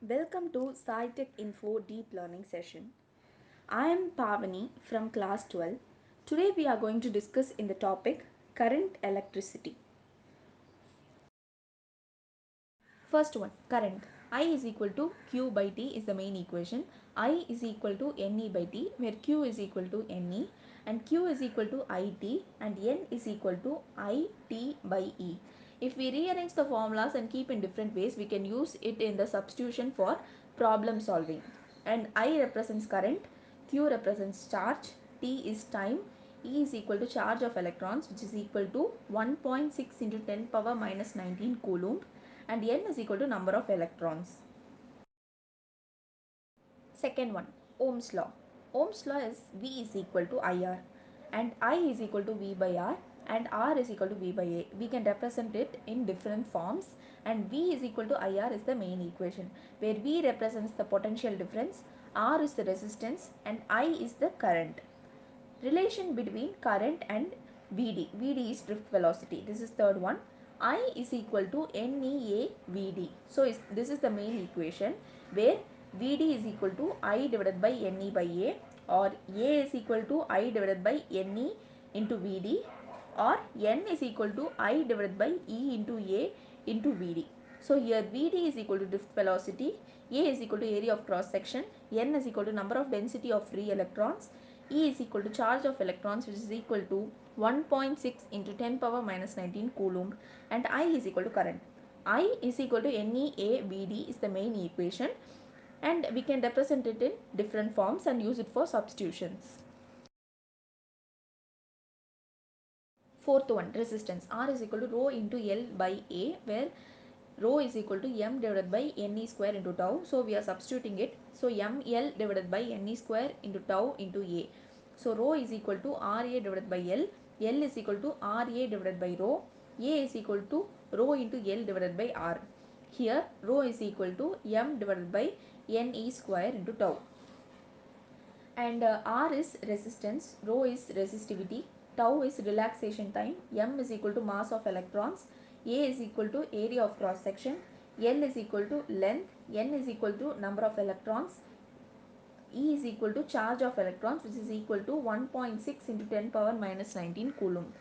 Welcome to SciTech Info Deep Learning session. I am Pavani from class 12. Today we are going to discuss in the topic current electricity. First one, current. I is equal to Q by T is the main equation. I is equal to NE by T where Q is equal to NE and Q is equal to IT and N is equal to IT by E. If we rearrange the formulas and keep in different ways, we can use it in the substitution for problem solving. And I represents current, Q represents charge, T is time, E is equal to charge of electrons which is equal to 1.6 into 10 power minus 19 coulomb and N is equal to number of electrons. Second one, Ohm's law. Ohm's law is V is equal to IR and I is equal to V by R and R is equal to V by A. We can represent it in different forms and V is equal to IR is the main equation where V represents the potential difference, R is the resistance and I is the current. Relation between current and Vd. Vd is drift velocity. This is third one. I is equal to NEA Vd. So this is the main equation where Vd is equal to I divided by Ne by A or A is equal to I divided by Ne into Vd or N is equal to I divided by E into A into Vd. So here Vd is equal to drift velocity, A is equal to area of cross section, N is equal to number of density of free electrons, E is equal to charge of electrons which is equal to 1.6 into 10 power minus 19 coulomb and I is equal to current. I is equal to NeAVd is the main equation and we can represent it in different forms and use it for substitutions. Fourth one, resistance. R is equal to rho into L by A where rho is equal to m divided by Ne square into tau. So we are substituting it. So ml divided by Ne square into tau into A. So rho is equal to Ra divided by L is equal to Ra divided by rho, A is equal to rho into L divided by R. Here rho is equal to m divided by Ne square into tau. And R is resistance, rho is resistivity, tau is relaxation time, m is equal to mass of electrons, A is equal to area of cross section, L is equal to length, N is equal to number of electrons, E is equal to charge of electrons which is equal to 1.6 into 10 power minus 19 coulomb.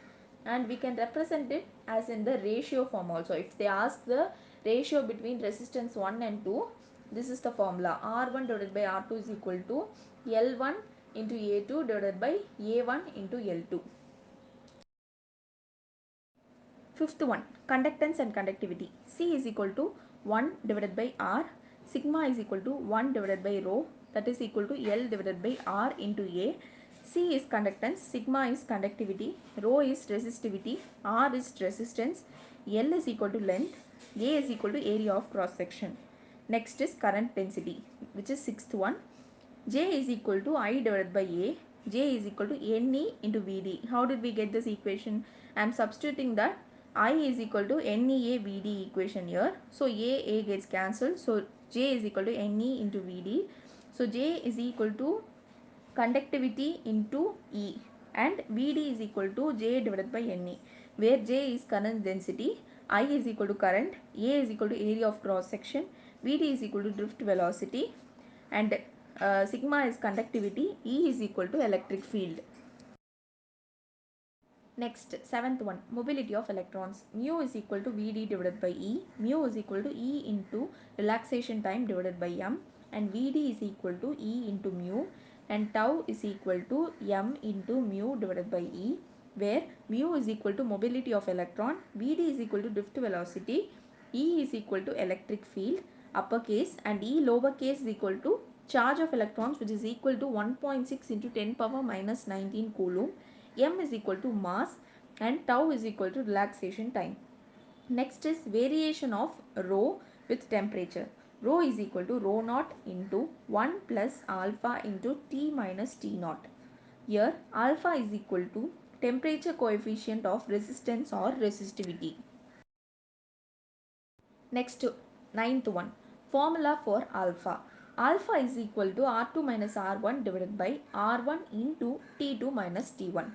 And we can represent it as in the ratio form also. If they ask the ratio between resistance 1 and 2, this is the formula. R1 divided by R2 is equal to L1 into A2 divided by A1 into L2. Fifth one, conductance and conductivity. C is equal to 1 divided by R. Sigma is equal to 1 divided by rho, that is equal to L divided by R into A. C is conductance, sigma is conductivity, rho is resistivity, R is resistance, L is equal to length, A is equal to area of cross section. Next is current density, which is sixth one. J is equal to I divided by A. J is equal to Ne into Vd. How did we get this equation? I am substituting that I is equal to NEA Vd equation here. So A gets cancelled. So J is equal to Ne into Vd. So J is equal to conductivity into E and Vd is equal to J divided by Ne where J is current density, I is equal to current, A is equal to area of cross section, Vd is equal to drift velocity and sigma is conductivity, E is equal to electric field. Next, seventh one, mobility of electrons. Mu is equal to Vd divided by E. Mu is equal to E into relaxation time divided by m. And Vd is equal to E into mu. And tau is equal to m into mu divided by E. Where mu is equal to mobility of electron. Vd is equal to drift velocity. E is equal to electric field, uppercase. And E lowercase is equal to charge of electrons which is equal to 1.6 into 10 power minus 19 coulomb. M is equal to mass and tau is equal to relaxation time. Next is variation of rho with temperature. Rho is equal to rho naught into 1 plus alpha into T minus T naught. Here alpha is equal to temperature coefficient of resistance or resistivity. Next, ninth one, formula for alpha. Alpha is equal to R2 minus R1 divided by R1 into T2 minus T1.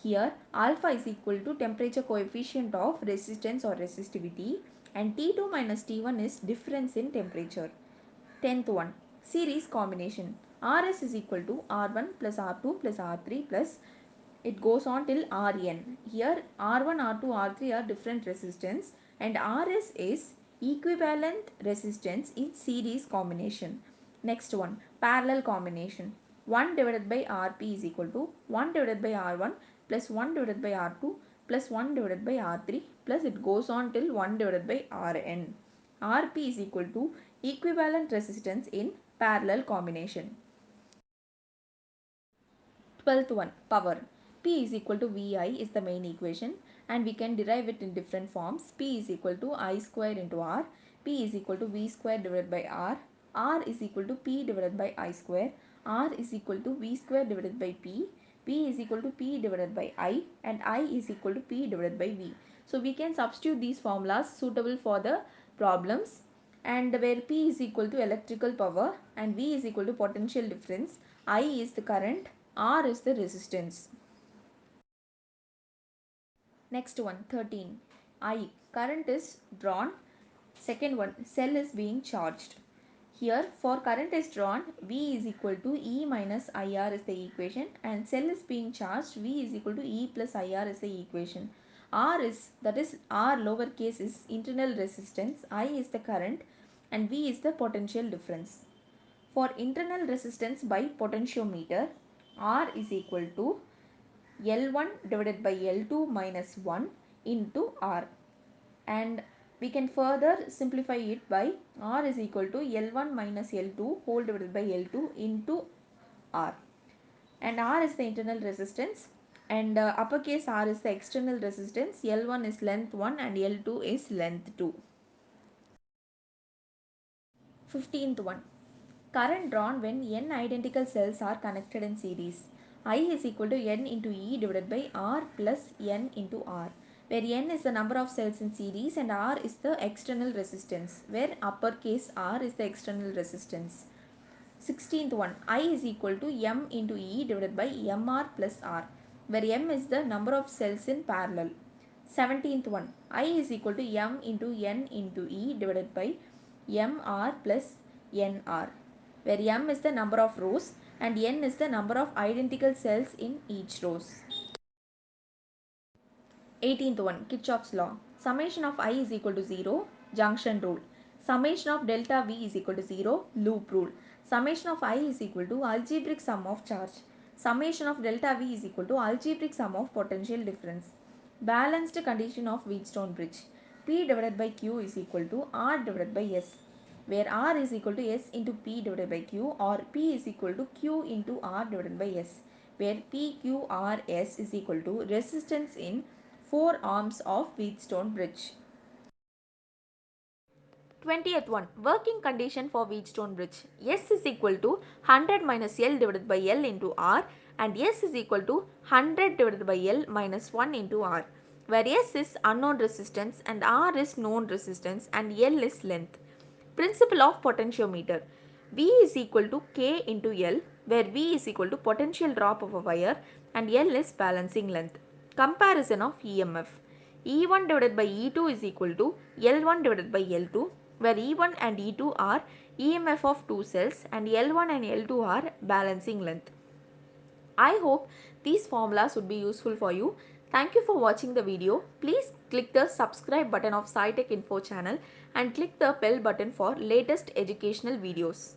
Here alpha is equal to temperature coefficient of resistance or resistivity and T2 minus T1 is difference in temperature. 10th one, series combination. Rs is equal to R1 plus R2 plus R3 plus it goes on till Rn. Here R1, R2, R3 are different resistance and Rs is equivalent resistance in series combination. Next one, parallel combination. 1 divided by Rp is equal to 1 divided by R1 plus 1 divided by R2 plus 1 divided by R3 plus it goes on till 1 divided by Rn. Rp is equal to equivalent resistance in parallel combination. 12th one, power. P is equal to VI is the main equation and we can derive it in different forms. P is equal to I square into R. P is equal to V square divided by R. R is equal to P divided by I square. R is equal to V square divided by P. P is equal to P divided by I and I is equal to P divided by V. So we can substitute these formulas suitable for the problems, and where P is equal to electrical power and V is equal to potential difference, I is the current, R is the resistance. Next one, 13. I, current is drawn. Second one, cell is being charged. Here for current is drawn, V is equal to E minus IR is the equation and cell is being charged, V is equal to E plus IR is the equation. R is, that is R lowercase is internal resistance, I is the current and V is the potential difference. For internal resistance by potentiometer, R is equal to L1 divided by L2 minus 1 into R, and we can further simplify it by R is equal to L1 minus L2 whole divided by L2 into R, and R is the internal resistance and uppercase R is the external resistance. L1 is length 1 and L2 is length 2. 15th one, current drawn when n identical cells are connected in series. I is equal to n into E divided by R plus n into R, where n is the number of cells in series and R is the external resistance, where uppercase R is the external resistance. 16th one, I is equal to m into E divided by mr plus R, where m is the number of cells in parallel. 17th one, I is equal to m into n into E divided by mr plus nr, where m is the number of rows and n is the number of identical cells in each rows. 18th one, Kirchhoff's law. Summation of I is equal to 0, junction rule. Summation of delta V is equal to 0, loop rule. Summation of I is equal to algebraic sum of charge. Summation of delta V is equal to algebraic sum of potential difference. Balanced condition of Wheatstone bridge. P divided by Q is equal to R divided by S, where R is equal to S into P divided by Q, or P is equal to Q into R divided by S, where PQRS is equal to resistance in 4 arms of Wheatstone bridge. 20th one, working condition for Wheatstone bridge. S is equal to 100 minus L divided by L into R and S is equal to 100 divided by L minus 1 into R, where S is unknown resistance and R is known resistance and L is length. Principle of potentiometer. V is equal to K into L, where V is equal to potential drop of a wire and L is balancing length. Comparison of EMF. E1 divided by E2 is equal to L1 divided by L2, where E1 and E2 are EMF of two cells and L1 and L2 are balancing length. I hope these formulas would be useful for you. Thank you for watching the video. Please click the subscribe button of SciTech Info channel and click the bell button for latest educational videos.